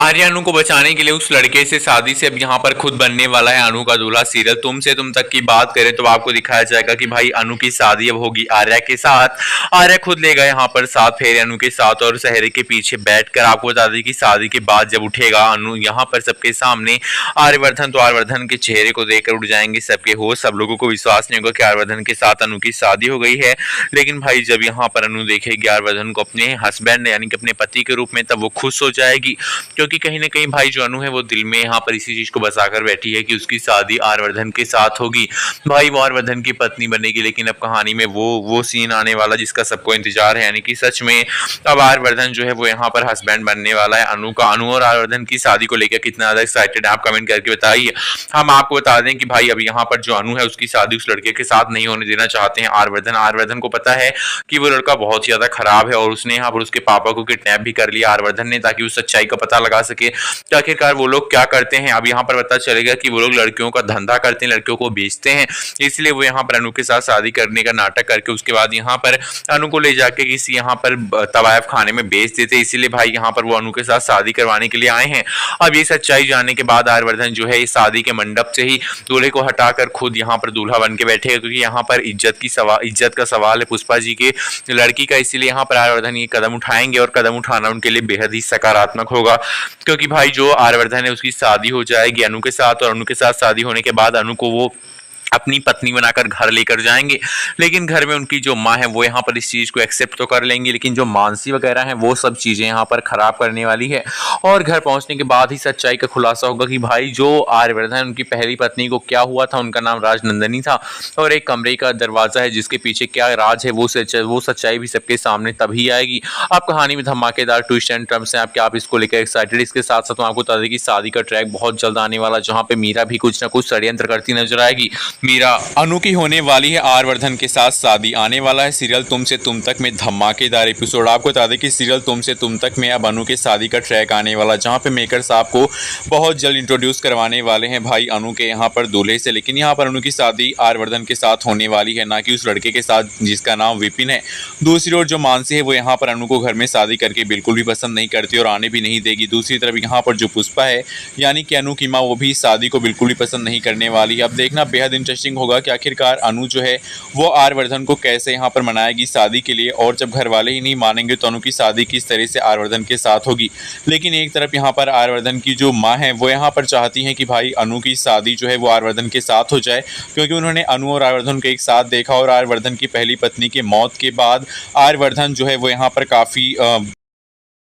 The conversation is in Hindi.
आर्य अनु को बचाने के लिए उस लड़के से शादी से अब यहाँ पर खुद बनने वाला है अनु का दूल्हा। सीरियल तुम से तुम तक की बात करें तो आपको दिखाया जाएगा कि भाई अनु की शादी अब होगी आर्या के साथ। आर्या खुद लेगा यहाँ पर 7 फेरे अनु के साथ और सहरे के पीछे बैठकर आपको बता दें कि शादी के बाद जब उठेगा अनु यहाँ पर सबके सामने आर्यवर्धन, तो आर्यवर्धन के चेहरे को देखकर उठ जाएंगे सबके होश। सब लोगों को विश्वास नहीं होगा कि आर्यवर्धन के साथ अनु की शादी हो गई है। लेकिन भाई जब यहाँ पर अनु देखेगी आर्यवर्धन को अपने हस्बैंड यानी कि अपने पति के रूप में, तब वो खुश हो जाएगी। क्योंकि कहीं ना कहीं भाई जो अनु है वो दिल में यहाँ पर इसी चीज को बसाकर बैठी है कि उसकी शादी आर्यवर्धन के साथ होगी। भाई वो आर्यवर्धन की पत्नी बनेगी। लेकिन अब कहानी में वो सीन आने वाला जिसका सबको इंतजार है, यानी कि सच में अब आर्यवर्धन जो है वो यहाँ पर हस्बैंड बनने वाला है अनु का। अनु और आर्यवर्धन की शादी को लेकर कितना ज्यादा एक्साइटेड है आप कमेंट करके बताइए। हम आपको बता दें कि भाई अब यहाँ पर जो अनु है उसकी शादी उस लड़के के साथ नहीं होने देना चाहते हैं आर्यवर्धन। आर्यवर्धन को पता है कि वो लड़का बहुत ही ज्यादा खराब है और उसने यहाँ पर उसके पापा को किडनैप भी कर लिया आर्यवर्धन ने, ताकि उस सच्चाई का पता लगा सके कि आखिरकार वो लोग क्या करते हैं। अब यहाँ पर पता चलेगा कि वो लोग लड़कियों का धंधा करते हैं, लड़कियों को बेचते हैं। इसलिए वो यहाँ पर अनु के साथ शादी करने का नाटक करके उसके बाद यहाँ पर अनु को ले जाके किसी यहाँ पर तवायफ खाने में बेच देते। इसीलिए भाई यहाँ पर वो अनु के साथ शादी करवाने के लिए आए हैं। अब ये सच्चाई जानने के बाद आर्यवर्धन जो है इस शादी के मंडप से ही दूल्हे को हटाकर खुद यहाँ पर दूल्हा बन के बैठेगा, क्योंकि यहाँ पर इज्जत का सवाल है पुष्पा जी के लड़की का। इसीलिए यहाँ पर आर्यवर्धन ये कदम उठाएंगे और कदम उठाना उनके लिए बेहद ही सकारात्मक होगा। क्योंकि भाई जो आर्यवर्धन है उसकी शादी हो जाएगी अनु के साथ, और अनु के साथ शादी होने के बाद अनु को वो अपनी पत्नी बनाकर घर लेकर जाएंगे। लेकिन घर में उनकी जो माँ है वो यहाँ पर इस चीज को एक्सेप्ट तो कर लेंगी, लेकिन जो मानसी वगैरह है वो सब चीजें यहाँ पर खराब करने वाली है। और घर पहुंचने के बाद ही सच्चाई का खुलासा होगा कि भाई जो आर्यवर्धन उनकी पहली पत्नी को क्या हुआ था। उनका नाम राजनंदनी था और एक कमरे का दरवाजा है जिसके पीछे क्या राज है वो सच्चाई भी सबके सामने तभी आएगी। आप कहानी में धमाकेदार ट्विस्ट एंड टर्म्स हैं आपके, आप इसको लेकर एक्साइटेड। इसके साथ साथ आपको बता दें कि शादी का ट्रैक बहुत जल्द आने वाला, जहाँ पे मीरा भी कुछ ना कुछ षड्यंत्र करती नजर आएगी। मीरा अनु की होने वाली है आर्यवर्धन के साथ शादी। आने वाला है सीरियल तुम से तुम तक में धमाकेदार एपिसोड। आपको बता दें कि सीरियल तुम से तुम तक में अब अनु के शादी का ट्रैक आने वाला, जहां पे मेकर साहब को बहुत जल्द इंट्रोड्यूस करवाने वाले हैं भाई अनु के यहाँ पर दूल्हे से। लेकिन यहाँ पर अनु की शादी आर्यवर्धन के साथ होने वाली है, ना कि उस लड़के के साथ जिसका नाम विपिन है। दूसरी ओर जो मानसी है वो यहाँ पर अनु को घर में शादी करके बिल्कुल भी पसंद नहीं करती और आने भी नहीं देगी। दूसरी तरफ यहाँ पर जो पुष्पा है यानी कि अनु की माँ, वो भी शादी को बिल्कुल भी पसंद नहीं करने वाली है। अब देखना बेहद इंटरेस्टिंग होगा कि आखिरकार अनु जो है वो आर्यवर्धन को कैसे यहाँ पर मनाएगी शादी के लिए। और जब घर वाले ही नहीं मानेंगे तो अनु की शादी किस तरह से आर्यवर्धन के साथ होगी। लेकिन एक तरफ यहाँ पर आर्यवर्धन की जो माँ है वो यहाँ पर चाहती है कि भाई अनु की शादी जो है वो आर्यवर्धन के साथ हो जाए, क्योंकि उन्होंने अनु और आर्यवर्धन को एक साथ देखा और आर्यवर्धन की पहली पत्नी की मौत के बाद आर्यवर्धन जो है वो यहाँ पर काफ़ी